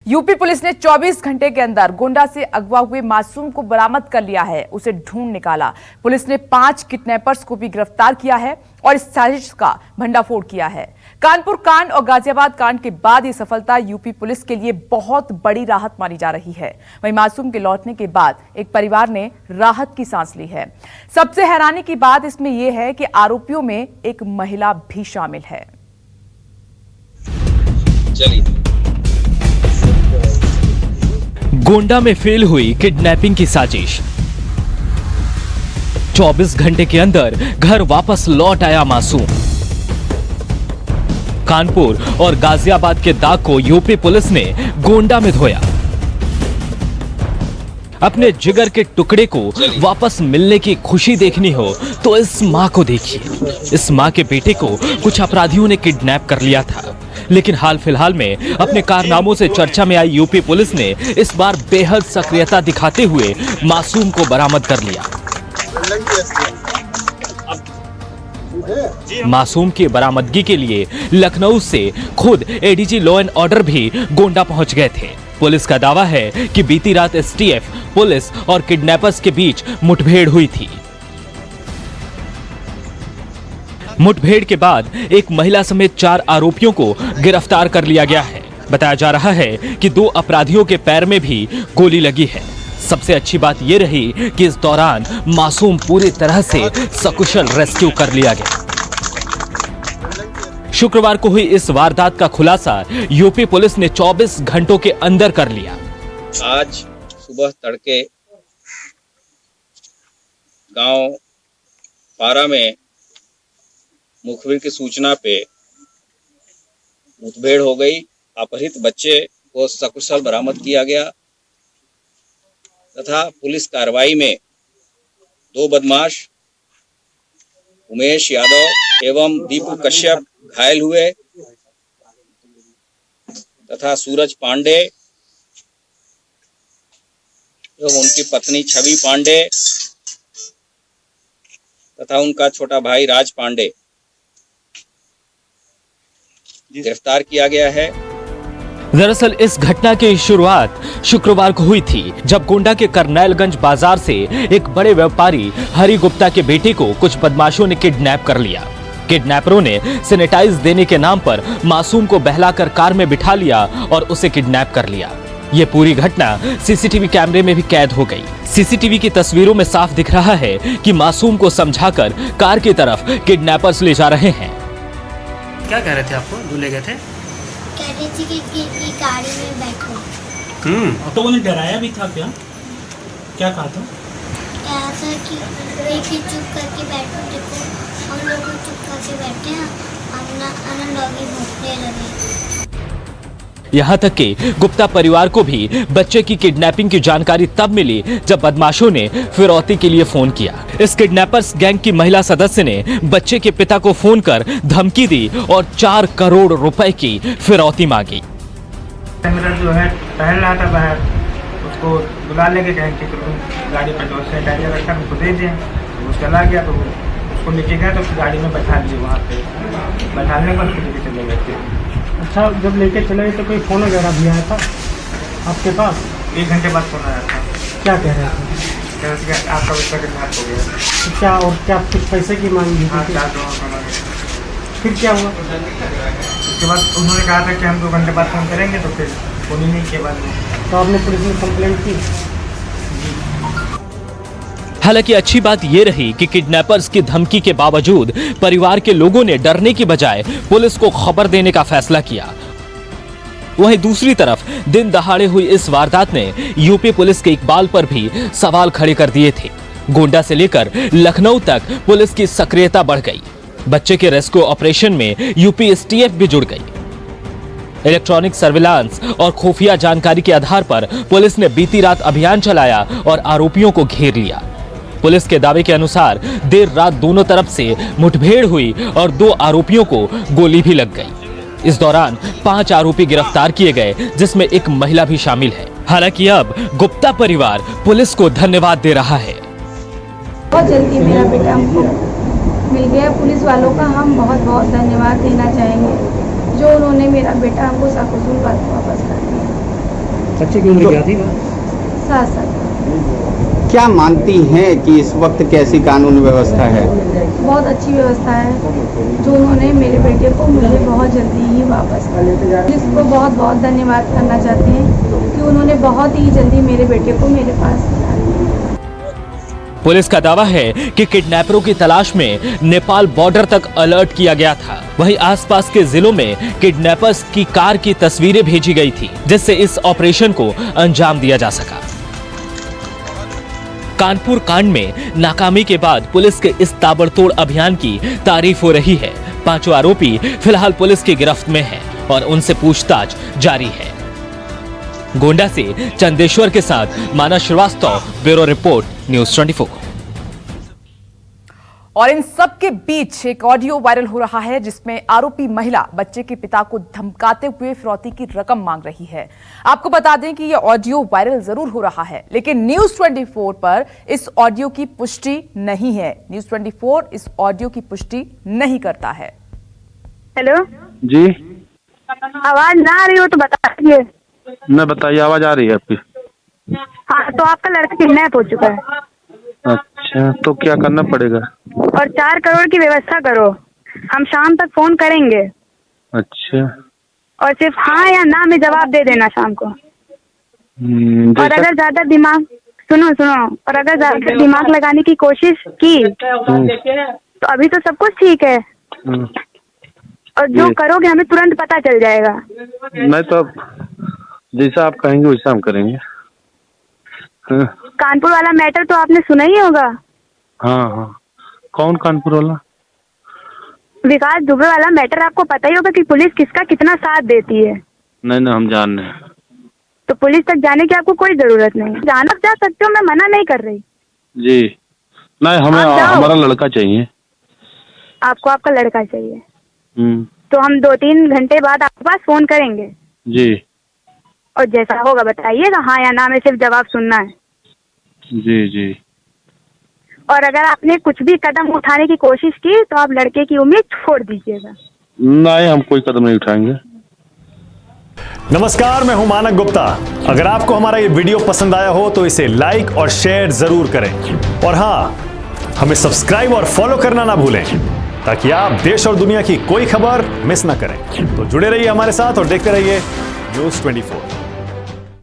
UP police ने 24 घंटे के अंदर गोंडा से अगवा हुए मासूम को बरामद कर लिया है। उसे ढूंढ निकाला। पुलिस ने 5 किडनैपर्स को भी गिरफ्तार किया है और इस साजिश का भंडाफोड़ किया है। कानपुर कांड और गाजियाबाद कांड के बाद ये सफलता यूपी पुलिस के लिए बहुत बड़ी राहत मानी जा रही है। वहीं मासूम के लौटने के बाद एक परिवार ने राहत की सांस ली है। सबसे हैरानी की बात इसमें यह है कि आरोपियों में एक महिला भी शामिल है। गोंडा में फेल हुई किडनैपिंग की साजिश। 24 घंटे के अंदर घर वापस लौट आया मासूम। कानपुर और गाजियाबाद के दाग को यूपी पुलिस ने गोंडा में धोया। अपने जिगर के टुकड़े को वापस मिलने की खुशी देखनी हो तो इस मां को देखिए। इस मां के बेटे को कुछ अपराधियों ने किडनैप कर लिया था, लेकिन हाल फिलहाल में अपने कारनामों से चर्चा में आई यूपी पुलिस ने इस बार बेहद सक्रियता दिखाते हुए मासूम को बरामद कर लिया। मासूम की बरामदगी के लिए लखनऊ से खुद एडीजी लॉ एंड ऑर्डर भी गोंडा पहुंच गए थे। पुलिस का दावा है कि बीती रात एसटीएफ, पुलिस और किडनैपर्स के बीच मुठभेड़ हुई थी। मुठभेड़ के बाद एक महिला समेत 4 आरोपियों को गिरफ्तार कर लिया गया है। बताया जा रहा है कि 2 अपराधियों के पैर में भी गोली लगी है। सबसे अच्छी बात यह रही कि इस दौरान मासूम पूरी तरह से सकुशल रेस्क्यू कर लिया गया। शुक्रवार को हुई इस वारदात का खुलासा यूपी पुलिस ने 24 घंटों के अंदर कर लिया। आज सुबह तड़के गांव पारा में मुखबिर की सूचना पे मुठभेड़ हो गई। अपहृत बच्चे को सकुशल बरामद किया गया तथा पुलिस कार्रवाई में 2 बदमाश उमेश यादव एवं दीपू कश्यप घायल हुए तथा सूरज पांडे एवं उनकी पत्नी छवि पांडे तथा उनका छोटा भाई राज पांडे गिरफ्तार किया गया है। दरअसल इस घटना की शुरुआत शुक्रवार को हुई थी, जब गोंडा के करनैलगंज बाजार से एक बड़े व्यापारी हरि गुप्ता के बेटे को कुछ बदमाशों ने किडनैप कर लिया। किडनैपरों ने सैनिटाइज देने के नाम पर मासूम को बहलाकर कार में बिठा लिया और उसे किडनैप कर लिया। ये पूरी घटना सीसीटीवी कैमरे में भी कैद हो गई। सीसीटीवी की तस्वीरों में साफ दिख रहा है कि मासूम को समझाकर कार की तरफ किडनैपर्स ले जा रहे हैं। क्या कह रहे थे आपको? जो ले गए थे? कह रही थी कि गाड़ी में बैठो। तो उन्हें डराया भी था क्या? क्या कहा था? कहा था कि देखिए चुप करके बैठो, देखो हम लोग चुप करके बैठे हैं, हम डॉगी भौंकने लगे। यहाँ तक कि गुप्ता परिवार को भी बच्चे की किडनैपिंग की जानकारी तब मिली जब बदमाशों ने फिरौती के लिए फोन किया। इस किडनैपर्स गैंग की महिला सदस्य ने बच्चे के पिता को फोन कर धमकी दी और 4 करोड़ रुपए की फिरौती मांगी। मेरा जो है टहल रहा था बाहर, उसको बुला लेके कहें कि गाड़ी पर जो सैनिटाइजर रखा है उसको दे दें। वो चला गया तो उसको लेके गया तो गाड़ी में बैठा दिए। वहाँ पे बैठाने पर उसको लेके चले गए थे। अच्छा, जब लेके चले गए तो कोई फोन वगैरह भी आया था आपके पास? 1 घंटे बाद फोन आया था। क्या कह रहे थे? कह रहे थे कि आपका बच्चा किडनैप हो गया। तो क्या और क्या कुछ पैसे की मांग की? हाँ, 4 करोड़। फिर क्या हुआ? उसके बाद उन्होंने कहा था कि हम 2 घंटे बाद फोन करेंगे, तो फिर फोन ही नहीं किया बाद में। तो आपने पुलिस में कंप्लेंट की? हालांकि अच्छी बात यह रही कि किडनैपर्स की धमकी के बावजूद परिवार के लोगों ने डरने की बजाय पुलिस को खबर देने का फैसला किया। वहीं दूसरी तरफ दिन दहाड़े हुई इस वारदात ने यूपी पुलिस के इकबाल पर भी सवाल खड़े कर दिए थे। गोंडा से लेकर लखनऊ तक पुलिस की सक्रियता बढ़ गई। बच्चे के रेस्क्यू ऑपरेशन में यूपी एसटीएफ भी जुड़ गई। इलेक्ट्रॉनिक सर्विलांस और खुफिया जानकारी के आधार पर पुलिस ने बीती रात अभियान चलाया और आरोपियों को घेर लिया। पुलिस के दावे के अनुसार देर रात दोनों तरफ से मुठभेड़ हुई और 2 आरोपियों को गोली भी लग गई। इस दौरान 5 आरोपी गिरफ्तार किए गए, जिसमें एक महिला भी शामिल है। हालांकि अब गुप्ता परिवार पुलिस को धन्यवाद दे रहा है। बहुत जल्दी मेरा बेटा हमको मिल गया। पुलिस वालों का हम बहुत बहुत धन्यवाद देना चाहेंगे, जो उन्होंने मेरा बेटा हमको सकुशल वापस कर दिया। बच्चे की उम्र क्या थी? 7 साल। क्या मानती हैं कि इस वक्त कैसी कानून व्यवस्था है? बहुत अच्छी व्यवस्था है जो उन्होंने मेरे बेटे को मुझे बहुत जल्दी ही वापस कर। इसको बहुत बहुत धन्यवाद करना चाहते हैं कि उन्होंने बहुत ही जल्दी मेरे बेटे को मेरे पास ला दिया। पुलिस का दावा है कि किडनैपरों की तलाश में नेपाल बॉर्डर तक अलर्ट किया गया था। वहीं आसपास के जिलों में किडनैपर्स की कार की तस्वीरें भेजी गई थी, जिससे इस ऑपरेशन को अंजाम दिया जा सका। कानपुर कांड में नाकामी के बाद पुलिस के इस ताबड़तोड़ अभियान की तारीफ हो रही है। 5 आरोपी फिलहाल पुलिस की गिरफ्त में हैं और उनसे पूछताछ जारी है। गोंडा से चंदेश्वर के साथ मानस श्रीवास्तव, ब्यूरो रिपोर्ट, न्यूज़ 24। और इन सब के बीच एक ऑडियो वायरल हो रहा है जिसमें आरोपी महिला बच्चे के पिता को धमकाते हुए फिरौती की रकम मांग रही है। आपको बता दें कि यह ऑडियो वायरल जरूर हो रहा है, लेकिन न्यूज़ 24 पर इस ऑडियो की पुष्टि नहीं है। न्यूज़ 24 इस ऑडियो की पुष्टि नहीं करता है। हेलो जी, आवाज ना आ रही हो तो बता दीजिए। मैं बताइए, आवाज आ रही है आपकी? हाँ, तो आपका लड़का किडनैप हो चुका है। अच्छा, तो क्या करना पड़ेगा? और 4 करोड़ की व्यवस्था करो, हम शाम तक फोन करेंगे। अच्छा, और सिर्फ हाँ या ना में जवाब दे देना शाम को। और अगर ज्यादा दिमाग सुनो और अगर ज्यादा दिमाग लगाने की कोशिश की तो अभी तो सब कुछ ठीक है, और जो करोगे हमें तुरंत पता चल जाएगा। नहीं तो जैसा आप कहेंगे वैसा हम करेंगे। हाँ। कानपुर वाला मैटर तो आपने सुना ही होगा। हाँ, कौन कानपुर वाला? विकास दुबे वाला मैटर आपको पता ही होगा कि पुलिस किसका कितना साथ देती है। नहीं, हम जान रहे हैं। तो पुलिस तक जाने की आपको कोई जरूरत नहीं, जाना जा सकते हो, मैं मना नहीं कर रही। जी नहीं, हमें हमारा लड़का चाहिए। आपको आपका लड़का चाहिए? हम्म। तो हम 2-3 घंटे बाद आपके पास फोन करेंगे। जी। और जैसा होगा बताइएगा, हाँ या ना में सिर्फ जवाब सुनना है। जी। और अगर आपने कुछ भी कदम उठाने की कोशिश की तो आप लड़के की उम्मीद छोड़ दीजिएगा। नहीं, हम कोई कदम नहीं उठाएंगे। नमस्कार, मैं हूं मानक गुप्ता। अगर आपको हमारा ये वीडियो पसंद आया हो तो इसे लाइक और शेयर जरूर करें, और हाँ, हमें सब्सक्राइब और फॉलो करना ना भूलें ताकि आप देश और दुनिया की कोई खबर मिस ना करें। तो जुड़े रहिए हमारे साथ और देखते रहिए न्यूज़ 24।